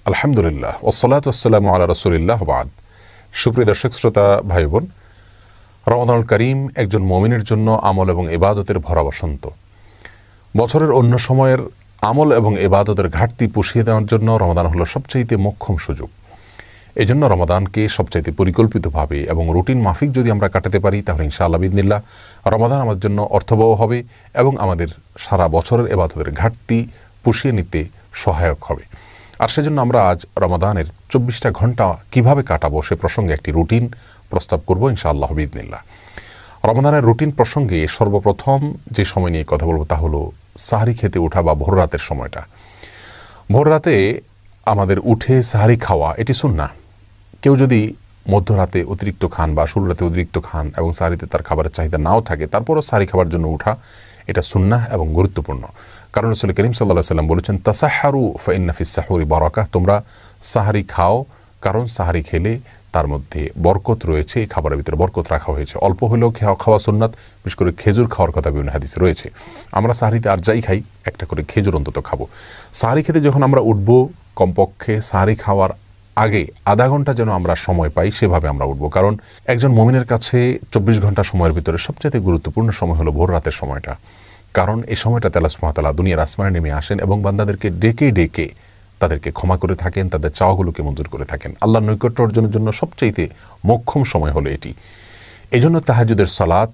আলহামদুলিল্লাহ ওয়াসসালাতু ওয়াসসালামু আলা রাসূলিল্লাহ বাদ। সুপ্রিয় দর্শক শ্রোতা ভাই বোন, রমাদানুল কারীম একজন মুমিনের জন্য আমল এবং ইবাদতের ভরা বসন্ত। বছরের অন্য সময়ের আমল এবং ইবাদতের ঘাটতি পুষিয়ে দেওয়ার জন্য রমাদান হলো সবচাইতে মোক্ষম সুযোগ। এজন্য রমাদানকে সবচাইতে পরিকল্পিতভাবে এবং রুটিন মাফিক যদি আমরা কাটাতে পারি তাহলে ইনশাআল্লাহ বিইذনিল্লাহ রমাদান আমাদের জন্য অর্থবহ হবে এবং আমাদের সারা বছরের ইবাদতের ঘাটতি পুষিয়ে নিতে সহায়ক হবে। আর সেজন্য আমরা আজ রমাদানের 24টা ঘন্টা কিভাবে কাটাবো সে প্রসঙ্গে একটি রুটিন প্রস্তাব করব ইনশাআল্লাহ বিইذনিল্লাহ। রমাদানের রুটিন প্রসঙ্গে সর্বপ্রথম যে সময় নিয়ে কথা বলবো তা হলো সাহরি খেতে ওঠা বা ভোর রাতের সময়টা। ভোর রাতে আমাদের উঠে সাহরি খাওয়া এটি সুন্নাহ। কেউ যদি মধ্যরাতে অতিরিক্ত খান বা শুরু রাতে অতিরিক্ত খান এবং সাহরিতে তার খাবারের চাহিদা নাও থাকে, তারপরও সাহরি খাবার জন্য ওঠা এটা সুন্নাহ এবং গুরুত্বপূর্ণ। কারণ রাসূল করিম সাল্লাল্লাহু আলাইহি ওয়াসাল্লাম বলেছেন, তাসাহহারু ফাইন্না ফিস সাহুরি বারাকাহ, তোমরা সাহরি খাও কারণ সাহরি খেলে তার মধ্যে বরকত রয়েছে, এই খাবারের ভিতরে বরকত রাখা হয়েছে। অল্প হলেও খাওয়া সুন্নাত, বিশেষ করে খেজুর খাওয়ার কথা বিভিন্ন হাদিসে রয়েছে। আমরা সাহরিতে আর যাই খাই একটা করে খেজুর অন্তত খাবো। সাহরি খেতে যখন আমরা উঠবো, কমপক্ষে সাহরি খাওয়ার আগে আধা ঘন্টা যেন আমরা সময় পাই, সেভাবে আমরা উঠবো। কারণ একজন মুমিনের কাছে 24 ঘন্টা সময়ের ভিতরে সবচেয়ে গুরুত্বপূর্ণ সময় হলো ভোর রাতের সময়টা। কারণ এই সময়টাতে আল্লাহ সুবহানাহু ওয়া তাআলা দুনিয়ার আসমানে নেমে আসেন এবং বান্দাদেরকে ডেকে ডেকে তাদেরকে ক্ষমা করে থাকেন, তাদের চাওয়াগুলোকে মঞ্জুর করে থাকেন। আল্লাহর নৈকট্য অর্জনের জন্য সবচাইতে মোক্ষম সময় হলো এটি। এই জন্য তাহাজ্জুদের সালাত,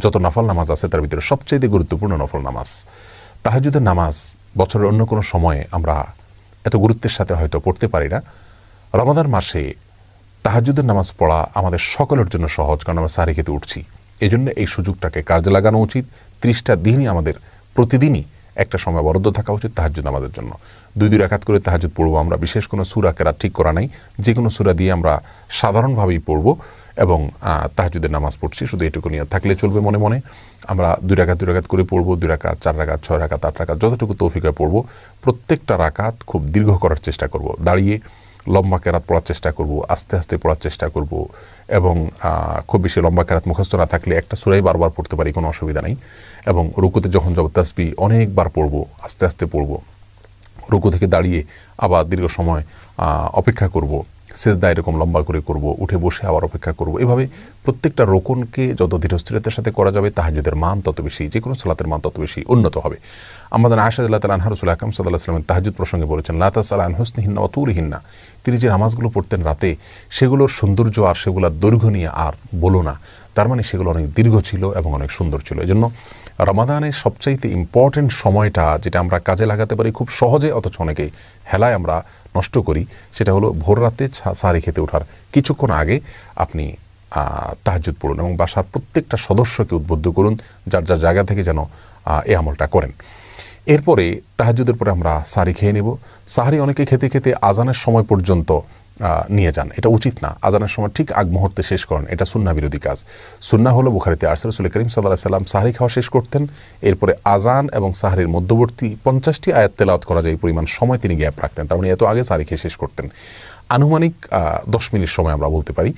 যত নফল নামাজ আছে তার ভিতরে সবচাইতে গুরুত্বপূর্ণ নফল নামাজ তাহাজ্জুদের নামাজ। বছরের অন্য কোনো সময়ে আমরা এত গুরুত্বের সাথে হয়তো পড়তে পারি না। রমাদান মাসে তাহাজ্জুদের নামাজ পড়া আমাদের সকলের জন্য সহজ, কারণ আমরা সাহরি খেতে উঠছি। এই জন্য এই সুযোগটাকে কাজে লাগানো উচিত। 30টা দিনই আমাদের প্রতিদিনই একটা সময় বরাদ্দ থাকা উচিত তাহাজ্জুদ নামাজের জন্য। 2 রাকাত করে তাহাজ্জুদ পড়বো আমরা। বিশেষ কোনো সূরা কেরাত ঠিক করা নাই, যে কোনো সূরা দিয়ে আমরা সাধারণভাবেই পড়বো এবং তাহাজ্জুদের নামাজ পড়ছি, শুধু এটুকু নিয়ত থাকলে চলবে। মনে মনে আমরা 2 রাকাত করে পড়বো, 2 রাকাত, 4 রাকাত, 6 রাকাত, 8 রাকাত, যতটুকু তৌফিক হয় পড়বো। প্রত্যেকটা রাকাত খুব দীর্ঘ করার চেষ্টা করব, দাঁড়িয়ে লম্বা কেরাত পড়ার চেষ্টা করব, আস্তে আস্তে পড়ার চেষ্টা করব এবং খুব বেশি লম্বা কেরাত মুখস্থ না থাকলে একটা সূরাই বারবার পড়তে পারি, কোনো অসুবিধা নেই। এবং রুকুতে যখন যাব তাসবিহ অনেকবার পড়ব, আস্তে আস্তে পড়ব। রুকু থেকে দাঁড়িয়ে আবার দীর্ঘ সময় অপেক্ষা করব, সেজদা এরকম লম্বা করে করব, উঠে বসে আবার অপেক্ষা করব। এভাবে প্রত্যেকটা রোকনকে যত ধীরস্থিরতার সাথে করা যাবে তাহাজ্জুদের মান তত বেশি, যে কোনো সালাতের মান তত বেশি উন্নত হবে। আমাদের আয়েশা রাদিয়াল্লাহু তাআলা আনহা রাসূল আকরাম সাল্লাল্লাহু আলাইহি ওয়াসাল্লাম তাহাজ্জুদ প্রসঙ্গে বলেছেন, লা তাসআল আন হুসনিহিন্না ওয়া তুলিহিন্না। তিনি যে নামাজগুলো পড়তেন রাতে, সেগুলোর সৌন্দর্য আর সেগুলোর দৈর্ঘ্য নিয়ে আর বলো না। তার মানে সেগুলো অনেক দীর্ঘ ছিল এবং অনেক সুন্দর ছিল। এজন্য রমাদানের সবচাইতে ইম্পর্টেন্ট সময়টা যেটা আমরা কাজে লাগাতে পারি খুব সহজে, অথচ অনেকে হেলায় আমরা নষ্ট করি, সেটা হলো ভোর রাতে সাহরি খেতে ওঠার কিছুক্ষণ আগে আপনি তাহাজ্জুদ পড়ুন এবং বাসার প্রত্যেকটা সদস্যকে উদ্বুদ্ধ করুন যার যার জায়গা থেকে যেন এই আমলটা করেন। এরপরে তাহাজ্জুদের পরে আমরা সাহরি খেয়ে নেব। সাহরি অনেকে খেতে খেতে আজানের সময় পর্যন্ত নিয়ে যান, এটা উচিত না। আজানের সময় ঠিক আগ মুহূর্তে শেষ করেন, এটা সুন্নাহ বিরোধী কাজ। সুন্নাহ হলো বুখারীতে আসছে, রাসূল করিম সাল্লাল্লাহু আলাইহি ওয়াসাল্লাম সাহরি খাওয়া শেষ করতেন, এরপরে আজান এবং সাহরির মধ্যবর্তী 50টি আয়াত তেলাওয়াত করা যায় পরিমাণ সময় তিনি গ্যাপ রাখতেন। তার মানে এত আগে সাহরি খেয়ে শেষ করতেন। আনুমানিক 10 মিনিট সময় আমরা বলতে পারি।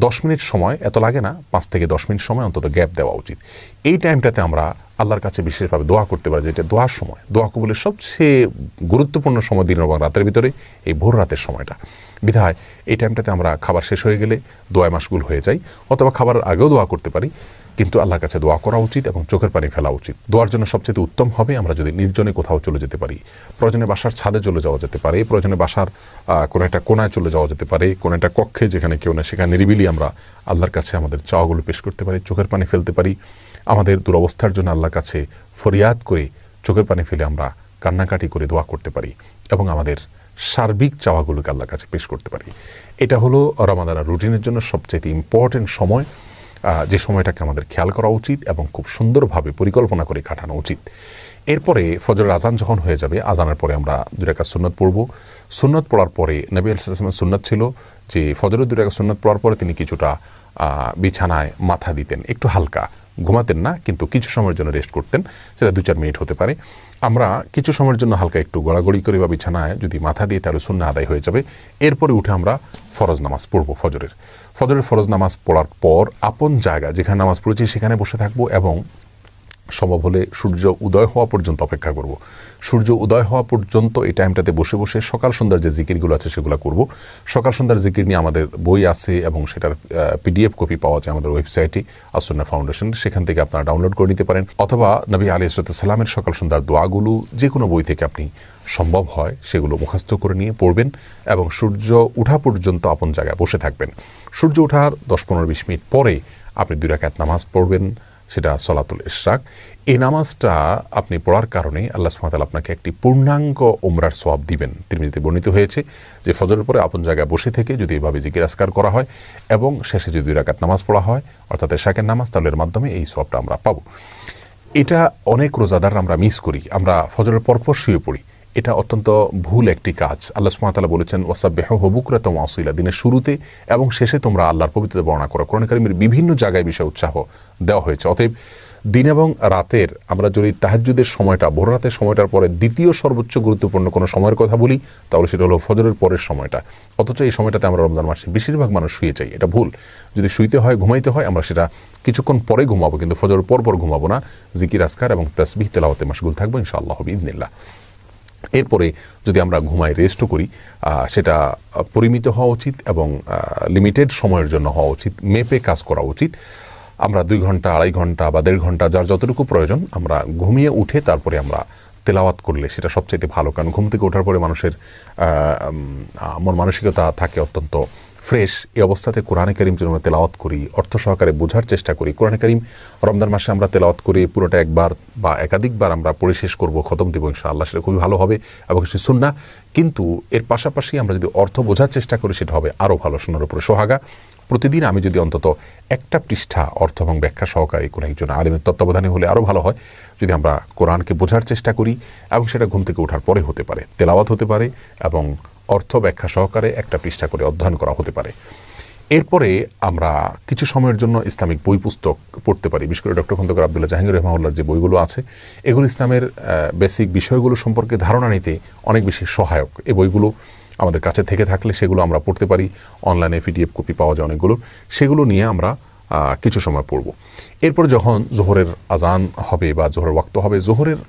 10 মিনিট সময় এত লাগে না, 5 থেকে 10 মিনিট সময় অন্তত গ্যাপ দেওয়া উচিত। এই টাইমটাতে আমরা আল্লাহর কাছে বিশেষভাবে দোয়া করতে পারি, যেটা দোয়ার সময়, দোয়া কবুলের সবচেয়ে গুরুত্বপূর্ণ সময় দিন এবং রাতের ভিতরে এই ভোর রাতের সময়টা। বিধায় এই টাইমটাতে আমরা খাবার শেষ হয়ে গেলে দোয়ায় মাশগুল হয়ে যাই, অথবা খাবারের আগেও দোয়া করতে পারি, কিন্তু আল্লাহর কাছে দোয়া করা উচিত এবং চোখের পানি ফেলা উচিত। দোয়ার জন্য সবচেয়ে উত্তম হবে আমরা যদি নির্জনে কোথাও চলে যেতে পারি। প্রয়োজনে বাসার ছাদে চলে যাওয়া যেতে পারে, প্রয়োজনে বাসার কোনো একটা কোনায় চলে যাওয়া যেতে পারে, কোনো একটা কক্ষে যেখানে কেউ না, সেখানে নিরিবিলি আমরা আল্লাহর কাছে আমাদের চাওয়াগুলো পেশ করতে পারি, চোখের পানি ফেলতে পারি। আমাদের দুরবস্থার জন্য আল্লাহর কাছে ফরিয়াদ করে চোখের পানি ফেলে আমরা কান্নাকাটি করে দোয়া করতে পারি এবং আমাদের সার্বিক চাওয়াগুলোকে আল্লাহর কাছে পেশ করতে পারি। এটা হলো রমাদানের রুটিনের জন্য সবচেয়ে ইম্পর্টেন্ট সময়, যে সময়টাকে আমাদের খেয়াল করা উচিত এবং খুব সুন্দরভাবে পরিকল্পনা করে কাটানো উচিত। এরপরে ফজরের আজান যখন হয়ে যাবে, আজানের পরে আমরা 2 রাকাত সুন্নাত পড়ব। সুন্নাত পড়ার পরে নবী আলাইহিস সালামের সুন্নাত ছিল যে ফজরের 2 রাকাত সুন্নাত পড়ার পরে তিনি কিছুটা বিছানায় মাথা দিতেন, একটু হালকা, ঘুমাতেন না, কিন্তু কিছু সময়ের জন্য রেস্ট করতেন, সেটা 2-4 মিনিট হতে পারে। আমরা কিছু সময়ের জন্য হালকা একটু গড়াগড়ি করে বা বিছানায় যদি মাথা দিয়ে, তাহলে সুন্নাহ আদায় হয়ে যাবে। এরপরে উঠে আমরা ফরজ নামাজ পড়ব। ফজরের ফরজ নামাজ পড়ার পর আপন জায়গা যেখানে নামাজ পড়েছি সেখানে বসে থাকবো এবং সম্ভব হলে সূর্য উদয় হওয়া পর্যন্ত অপেক্ষা করব। সূর্য উদয় হওয়া পর্যন্ত এই টাইমটাতে বসে বসে সকাল সন্ধ্যার যে জিকিরগুলো আছে সেগুলো করব। সকাল সন্ধ্যার জিকির নিয়ে আমাদের বই আছে এবং সেটার PDF কপি পাওয়া যায় আমাদের ওয়েবসাইটে আসুন্নাহ ফাউন্ডেশন, সেখান থেকে আপনারা ডাউনলোড করে নিতে পারেন। অথবা নবী আলাইহিস সালামের সকাল সন্ধ্যার দোয়াগুলো যে কোনো বই থেকে আপনি সম্ভব হয় সেগুলো মুখস্থ করে নিয়ে পড়বেন এবং সূর্য ওঠা পর্যন্ত আপন জায়গায় বসে থাকবেন। সূর্য ওঠার 10-15-20 মিনিট পরে আপনি 2 রাকাত নামাজ পড়বেন, সেটা সলাতুল ইশরাক। এই নামাজটা আপনি পড়ার কারণে আল্লাহ সুবহানাহু ওয়া তাআলা আপনাকে একটি পূর্ণাঙ্গ উমরার সওয়াব দিবেন। তিরমিজিতে বর্ণিত হয়েছে যে ফজরের পরে আপন জায়গায় বসে থেকে যদি এভাবে জিকির আজকার করা হয় এবং শেষে যদি 2 রাকাত নামাজ পড়া হয় অর্থাৎ ইশরাকের নামাজ, তাহলে এর মাধ্যমে এই সওয়াবটা আমরা পাবো। এটা অনেক রোজাদার আমরা মিস করি, আমরা ফজরের পরপর শুয়ে পড়ি। এটা অত্যন্ত ভুল একটি কাজ। আল্লাহ সুবহানাহু ওয়া তাআলা বলেছেন ওয়াসাব্বিহুহু বুকরাতাও ওয়া আসীলা, দিনের শুরুতে এবং শেষে তোমরা আল্লাহর পবিত্রতা বর্ণনা করো। কোরআন কারীমের বিভিন্ন জায়গায় বিষয় উৎসাহ দেওয়া হয়েছে। অতএব দিন এবং রাতের আমরা যদি তাহাজ্জুদের সময়টা, ভোর রাতের সময়টার পরে দ্বিতীয় সর্বোচ্চ গুরুত্বপূর্ণ কোনো সময়ের কথা বলি তাহলে সেটা হলো ফজরের পরের সময়টা। অথচ এই সময়টাতে আমরা রমজান মাসে বেশিরভাগ মানুষ শুয়ে যাই, এটা ভুল। যদি শুইতে হয়, ঘুমাইতে হয়, আমরা সেটা কিছুক্ষণ পরে ঘুমাবো, কিন্তু ফজরের পর ঘুমাবো না। জিকির আজকার এবং তাসবিহ তেলাওয়াতে মাশগুল থাকবো ইনশাআল্লাহ বিইذনিল্লাহ। এরপরে যদি আমরা ঘুমাই, রেস্টও করি, সেটা পরিমিত হওয়া উচিত এবং লিমিটেড সময়ের জন্য হওয়া উচিত, মেপে কাজ করা উচিত। আমরা 2 ঘন্টা, 2.5 ঘন্টা বা 1.5 ঘন্টা যার যতটুকু প্রয়োজন আমরা ঘুমিয়ে উঠে তারপরে আমরা তেলাওয়াত করলে সেটা সবচেয়ে ভালো। কারণ ঘুম থেকে ওঠার পরে মানুষের মন মানসিকতা থাকে অত্যন্ত ফ্রেশ। এই অবস্থাতে কোরআনে কারীম যদি আমরা তেলাওয়াত করি, অর্থ সহকারে বোঝার চেষ্টা করি, কোরআনে কারীম রমজান মাসে আমরা তেলাওয়াত করে পুরোটা একবার বা একাধিকবার আমরা পড়ে শেষ করব, খতম দেব ইনশাআল্লাহ, সেটা খুবই ভালো হবে এবং সে সুন্নাহ। কিন্তু এর পাশাপাশি আমরা যদি অর্থ বোঝার চেষ্টা করি সেটা হবে আরও ভালো, শোনার উপরে সোহাগা। প্রতিদিন আমি যদি অন্তত একটা পৃষ্ঠা অর্থ এবং ব্যাখ্যা সহকারে কোনো একজন আলেমের তত্ত্বাবধানে হলে আরও ভালো হয়। যদি আমরা কোরআনকে বোঝার চেষ্টা করি এবং সেটা ঘুম থেকে ওঠার পরে হতে পারে, তেলাওয়াত হতে পারে এবং অর্থ ব্যাখ্যা সহকারে একটা পৃষ্ঠা করে অধ্যয়ন করা হতে পারে। এরপরে আমরা কিছু সময়ের জন্য ইসলামিক বই পুস্তক পড়তে পারি। বিশেষ করে ডক্টর খন্দকার আব্দুল্লাহ জাহাঙ্গীর রাহিমাহুল্লাহর যে বইগুলো আছে এগুলো ইসলামের বেসিক বিষয়গুলো সম্পর্কে ধারণা নিতে অনেক বেশি সহায়ক। এই বইগুলো আমাদের কাছে থেকে থাকলে সেগুলো আমরা পড়তে পারি। অনলাইনে PDF কপি পাওয়া যায় অনেকগুলো, সেগুলো নিয়ে আমরা কিছু সময় পড়ব। এরপর যখন জোহরের আজান হবে বা জোহরের ওয়াক্ত হবে, জোহরের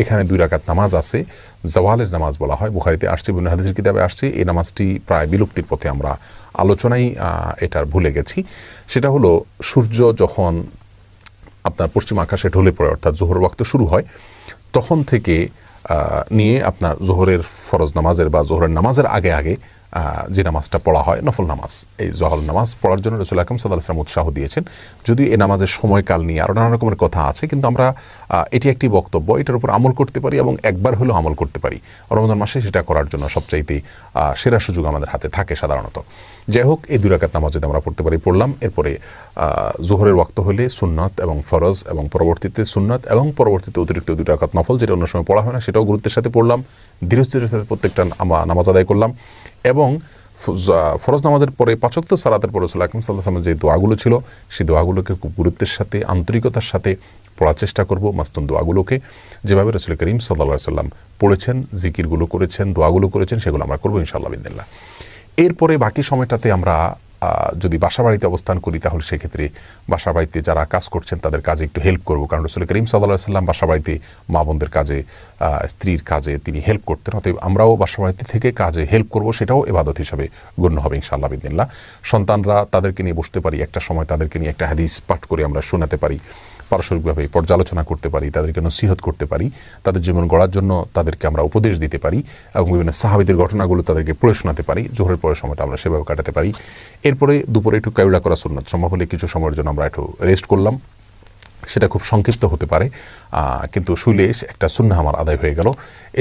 এখানে 2 রাকাত নামাজ আছে, জাওয়ালের নামাজ বলা হয়, বুখারীতে আসছে, ইবনে হাদিসের কিতাবে আসছে। এই নামাজটি প্রায় বিলুপ্তির পথে, আমরা আলোচনায় এটার ভুলে গেছি। সেটা হলো সূর্য যখন আপনার পশ্চিম আকাশে ঢলে পড়ে অর্থাৎ জোহরের ওয়াক্ত শুরু হয় তখন থেকে নিয়ে আপনার জোহরের ফরজ নামাজের বা জোহরের নামাজের আগে আগে যে নামাজটা পড়া হয় নফল নামাজ, এই জহর নামাজ পড়ার জন্য রাসূল আকরাম সাল্লাল্লাহু আলাইহি ওয়াসাল্লাম উৎসাহ দিয়েছেন। যদিও এই নামাজের সময়কাল নিয়ে আরও নানা রকমের কথা আছে, কিন্তু আমরা এটি একটি বক্তব্য, এটার উপর আমল করতে পারি এবং একবার হলেও আমল করতে পারি। রমজান মাসে সেটা করার জন্য সবচাইতে সেরা সুযোগ আমাদের হাতে থাকে সাধারণত। যাই হোক, এই 2 রাকাত নামাজ যদি আমরা পড়তে পারি পড়লাম। এরপরে জোহরের ওয়াক্ত হলে সুন্নাত এবং ফরজ এবং পরবর্তীতে সুন্নাত এবং পরবর্তীতে অতিরিক্ত 2 রাকাত নফল, যেটা অন্য সময় পড়া হয় না, সেটাও গুরুত্বের সাথে পড়লাম। ধীরস্থিরের সাথে প্রত্যেকটা নামাজ আদায় করলাম এবং ফরজ নামাজের পরে 5 ওয়াক্ত সালাতের পরে রাসূল আকরাম সাল্লাল্লাহু আলাইহি ওয়াসাল্লাম যে দোয়াগুলো ছিল সেই দোয়াগুলোকে খুব গুরুত্বের সাথে, আন্তরিকতার সাথে পড়ার চেষ্টা করব। মাসতুন দোয়াগুলোকে যেভাবে রাসূল করিম সাল্লাল্লাহু আলাইহি ওয়াসাল্লাম পড়েছেন, জিকিরগুলো করেছেন, দোয়াগুলো করেছেন, সেগুলো আমরা করবো ইনশাআল্লাহ বিইذনিল্লাহ। এরপরে বাকি সময়টাতে আমরা যদি বাসা বাড়িতে অবস্থান করি তাহলে সেক্ষেত্রে বাসা বাড়িতে যারা কাজ করছেন তাদের কাজে একটু হেল্প করব। কারণ রাসূল করিম সাল্লাল্লাহু আলাইহি ওয়াসাল্লাম বাসা বাড়িতে মা বোনদের কাজে, স্ত্রীর কাজে তিনি হেল্প করতেন। অতএব আমরাও বাসা বাড়িতে থেকে কাজে হেল্প করব, সেটাও ইবাদত হিসাবে গণ্য হবে ইনশাআল্লাহ বিইذনিল্লাহ। সন্তানরা তাদেরকে নিয়ে বসতে পারি, একটা সময় তাদেরকে নিয়ে একটা হাদিস পাঠ করে আমরা শোনাতে পারি, পারস্পরিকভাবে পর্যালোচনা করতে পারি, তাদেরকে নসিহত করতে পারি, তাদের জীবন গড়ার জন্য তাদেরকে আমরা উপদেশ দিতে পারি এবং বিভিন্ন সাহাবীদের ঘটনাগুলো তাদেরকে পড়ে শোনাতে পারি। জোহরের পরের সময়টা আমরা সেভাবে কাটাতে পারি। এরপরে দুপুরে একটু কায়ুলা করা সুন্নাত, সম্ভব হলে কিছু সময়ের জন্য আমরা একটু রেস্ট করলাম। সেটা খুব সংক্ষিপ্ত হতে পারে, কিন্তু শুইলে একটা সুন্নাহ আমার আদায় হয়ে গেল।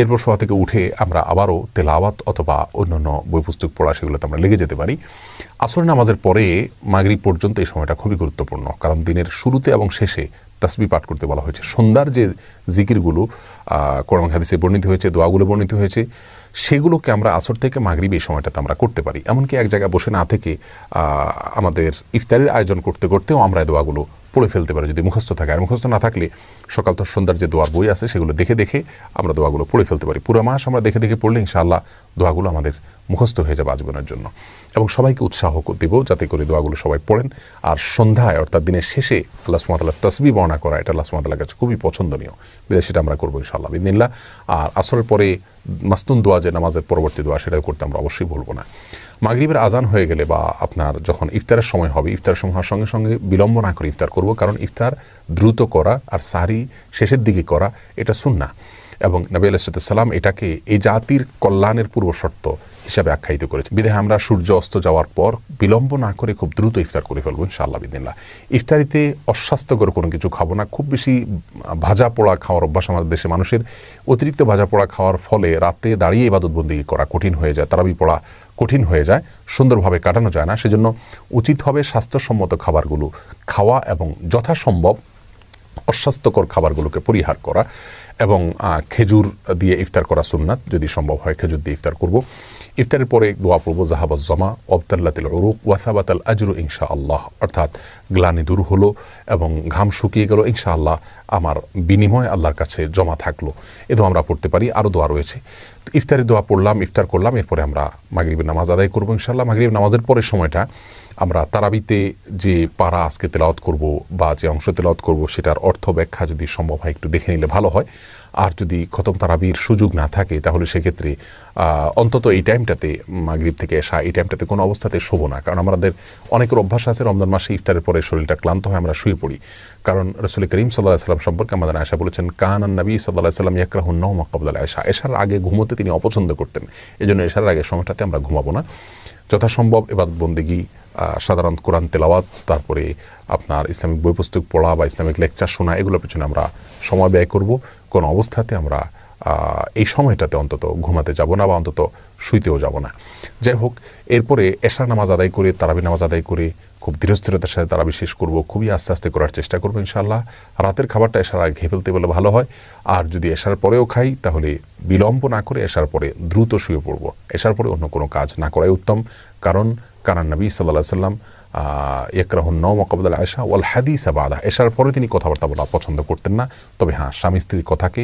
এরপর শোয়া থেকে উঠে আমরা আবারও তেলাওয়াত অথবা অন্যান্য বই পুস্তক পড়া সেগুলোতে আমরা লেগে যেতে পারি। আসর নামাজের পরে মাগরিব পর্যন্ত এই সময়টা খুবই গুরুত্বপূর্ণ, কারণ দিনের শুরুতে এবং শেষে তাসবিহ পাঠ করতে বলা হয়েছে। সন্ধ্যার যে জিকিরগুলো কোরআন হাদিসে বর্ণিত হয়েছে, দোয়াগুলো বর্ণিত হয়েছে, সেগুলোকে আমরা আসর থেকে মাগরিব এই সময়টাতে আমরা করতে পারি। এমনকি এক জায়গায় বসে না থেকে আমাদের ইফতারের আয়োজন করতে করতেও আমরা দোয়াগুলো পড়ে ফেলতে পারি যদি মুখস্থ থাকে। আর মুখস্থ না থাকলে সকাল তো সন্ধ্যার যে দোয়ার বই আছে সেগুলো দেখে দেখে আমরা দোয়াগুলো পড়ে ফেলতে পারি। পুরো মাস আমরা দেখে দেখে পড়লে ইনশাআল্লাহ দোয়াগুলো আমাদের মুখস্থ হয়ে যাবে আজীবনের জন্য। এবং সবাইকে উৎসাহ দেব যাতে করে দোয়াগুলো সবাই পড়েন। আর সন্ধ্যায় অর্থাৎ দিনের শেষে আল্লাহ সুবহানাহু ওয়া তাআলার তাসবিহ বর্ণনা করা, এটা আল্লাহ সুবহানাহু ওয়া তাআলার কাছে খুবই পছন্দনীয়, বিধায় সেটা আমরা করবো ইনশাআল্লাহ বিইذنিল্লাহ। আর আসরের পরে মাসনুন দোয়া, যে নামাজের পরবর্তী দোয়া, সেটা করতে আমরা অবশ্যই ভুলবো না। মাগরিবের আজান হয়ে গেলে বা আপনার যখন ইফতারের সময় হবে, ইফতারের সময় হওয়ার সঙ্গে সঙ্গে বিলম্ব না করে ইফতার করব, কারণ ইফতার দ্রুত করা আর সাহরি শেষের দিকে করা এটা সুন্নাহ। এবং নবী আলাইহিস সালাম এটাকে এই জাতির কল্যাণের পূর্ব শর্ত হিসাবে আখ্যায়িত করেছে। বিধায় আমরা সূর্য অস্ত যাওয়ার পর বিলম্ব না করে খুব দ্রুত ইফতার করে ফেলবো ইনশাআল্লাহ বিইذنিল্লাহ। ইফতারিতে অস্বাস্থ্যকর কোনো কিছু খাবো না। খুব বেশি ভাজা পোড়া খাওয়ার অভ্যাস আমাদের দেশে মানুষের। অতিরিক্ত ভাজা পোড়া খাওয়ার ফলে রাতে দাঁড়িয়ে ইবাদত বন্দেগী করা কঠিন হয়ে যায়, তারাবি পড়া কঠিন হয়ে যায়, সুন্দরভাবে কাটানো যায় না। সেজন্য উচিত হবে স্বাস্থ্যসম্মত খাবারগুলো খাওয়া এবং যথাসম্ভব অস্বাস্থ্যকর খাবারগুলোকে পরিহার করা। এবং খেজুর দিয়ে ইফতার করা সুন্নাত, যদি সম্ভব হয় খেজুর দিয়ে ইফতার করব। ইফতারের পরে দোয়া পড়ব যাহাবাজ জামা ওয়াবতাল্লাতিল উরুক ওয়া সাবাতাল আজরু ইনশাআল্লাহ, অর্থাৎ গ্লানি দূর হলো এবং ঘাম শুকিয়ে গেল, ইনশাআল্লাহ আমার বিনিময় আল্লাহর কাছে জমা থাকলো। এ দোয়া আমরা পড়তে পারি। আরও দোয়া রয়েছে। ইফতারের দোয়া পড়লাম, ইফতার করলাম, এরপরে আমরা মাগরিবের নামাজ আদায় করবো ইনশাআল্লাহ। মাগরিব নামাজের পরের সময়টা আমরা তারাবিতে যে পারা আজকে তেলাওয়াত করব বা যে অংশ তেলাওয়াত করব সেটার অর্থ ব্যাখ্যা যদি সম্ভব হয় একটু দেখে নিলে ভালো হয়। আর যদি খতম তারাবির সুযোগ না থাকে তাহলে সেক্ষেত্রে অন্তত এই টাইমটাতে, মাগরিব থেকে এশা, এই টাইমটাতে কোনো অবস্থাতে শোবো না। কারণ আমাদের অনেকের অভ্যাস আছে রমজান মাসে ইফতারের পরে শরীরটা ক্লান্ত হয়, আমরা শুয়ে পড়ি। কারণ রাসূল করিম সাল্লাল্লাহু আলাইহি ওয়াসাল্লাম সম্পর্কে আমাদের আয়েশা বলেছেন, কানান নবী সাল্লাল্লাহু আলাইহি ওয়াসাল্লাম ইয়াকরাহুন নাওমা ক্বাবলা আয়েশা, এশার আগে ঘুমোতে তিনি অপছন্দ করতেন। এজন্য এশার আগে সময়টাতে আমরা ঘুমাবো না। যথাসম্ভব ইবাদত বন্দেগী, সাধারণ কোরআন তেলাওয়াত, তারপরে আপনার ইসলামিক বই পুস্তক পড়া বা ইসলামিক লেকচার শোনা, এগুলোর পেছনে আমরা সময় ব্যয় করব। কোনো অবস্থাতে আমরা এই সময়টাতে অন্তত ঘুমাতে যাব না বা অন্তত শুইতেও যাব না। যাই হোক, এরপরে এশার নামাজ আদায় করে, তারাবি নামাজ আদায় করে খুব ধীরস্থিরতার সাথে তারাবি শেষ করব। খুবই আস্তে আস্তে করার চেষ্টা করবো ইনশাআল্লাহ। রাতের খাবারটা এশার আগে খেয়ে ফেলতে বলে ভালো হয়। আর যদি এশার পরেও খাই তাহলে বিলম্ব না করে এশার পরে দ্রুত শুয়ে পড়ব। এশার পরে অন্য কোনো কাজ না করাই উত্তম। কারণ কানান নবী সাল্লাল্লাহু আলাইহি ওয়াসাল্লাম ইয়াকরাহুন নাওমা ক্বাবলা আয়েশা ওয়াল হাদিসা বাদা, এশার পরে তিনি কথাবার্তা বলা পছন্দ করতেন না। তবে হ্যাঁ, স্বামী স্ত্রীর কথাকে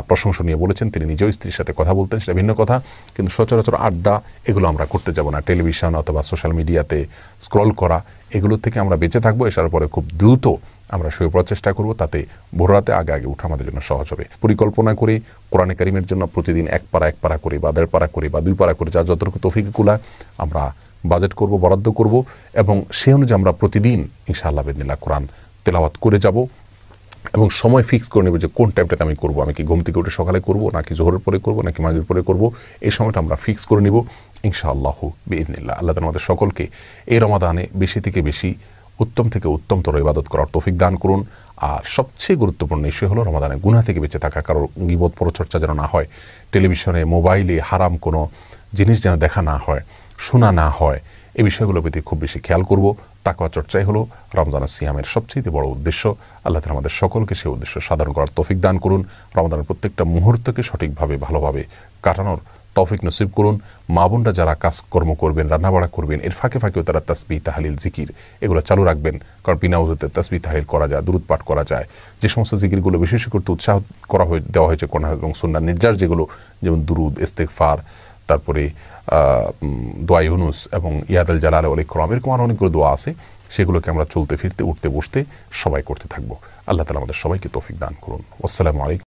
প্রশংসনীয় বলেছেন, তিনি নিজেও স্ত্রীর সাথে কথা বলতেন, সেটা ভিন্ন কথা। কিন্তু সচরাচর আড্ডা এগুলো আমরা করতে যাব না। টেলিভিশন অথবা সোশ্যাল মিডিয়াতে স্ক্রল করা, এগুলো থেকে আমরা বেঁচে থাকবো। এশার পরে খুব দ্রুত আমরা শুয়ে পড়ার চেষ্টা করব, তাতে ভোররাতে আগে আগে উঠা আমাদের জন্য সহজ হবে। পরিকল্পনা করে কোরআনে কারিমের জন্য প্রতিদিন এক পারা করে বা 1.5 পারা করে বা 2 পারা করে, যা যতটুকু তৌফিক কুলায় আমরা বাজেট করব, বরাদ্দ করব এবং সেই অনুযায়ী আমরা প্রতিদিন ইনশাআল্লাহ বিইذنিল্লাহ কোরআন তেলাওয়াত করে যাব। এবং সময় ফিক্স করে নেব যে কোন টাইমটাতে আমি করব। আমি কি ঘুম থেকে উঠে সকালে করব, নাকি জোহরের পরে করব, নাকি মাগরিবের পরে করব, এই সময়টা আমরা ফিক্স করে নিব ইনশাআল্লাহ বিইذنিল্লাহ। আল্লাহ তাআলা আমাদের সকলকে এই রমাদানে বেশি থেকে বেশি, উত্তম থেকে উত্তমতর ইবাদত করার তৌফিক দান করুন। আর সবচেয়ে গুরুত্বপূর্ণ বিষয় হলো রমাদানে গুনাহ থেকে বেঁচে থাকা, কারো গীবত পরচর্চা যেন না হয়, টেলিভিশনে মোবাইলে হারাম কোনো জিনিস যেন দেখা না হয়, শোনা না হয়, এই বিষয়গুলোর প্রতি খুব বেশি খেয়াল করব। তাকওয়া চর্চাই হলো রমজানের সিয়ামের সবচেয়ে বড় উদ্দেশ্য। আল্লাহ তাআলা আমাদের সকলকে সেই উদ্দেশ্য সাধন করার তৌফিক দান করুন। রমজানের প্রত্যেকটা মুহূর্তকে সঠিকভাবে ভালোভাবে কাটানোর তৌফিক নসিব করুন। মা বোনরা যারা কাজকর্ম করবেন, রান্নাবাড়া করবেন, এর ফাঁকে ফাঁকেও তারা তাসবিহ, তাহলিল, জিকির এগুলো চালু রাখবেন। কারণ বিনা ওযুতে তাসবিহ তাহলিল করা যায়, দুরূদ পাঠ করা যায়। যে সমস্ত জিকিরগুলো বেশি করতে উৎসাহ দেওয়া হয়েছে কোরআন এবং সুন্নাহ নির্যাস, যেগুলো যেমন দুরুদ, ইস্তেগফার, তারপরে দোয়া ইউনুস এবং ইয়াদাল জালাল ওয়াল ইকরাম, এরকম আরও অনেকগুলো দোয়া আছে। সেগুলোকে আমরা চলতে ফিরতে, উঠতে বসতে সবাই করতে থাকবো। আল্লাহ তাআলা আমাদের সবাইকে তৌফিক দান করুন। আসসালামু আলাইকুম।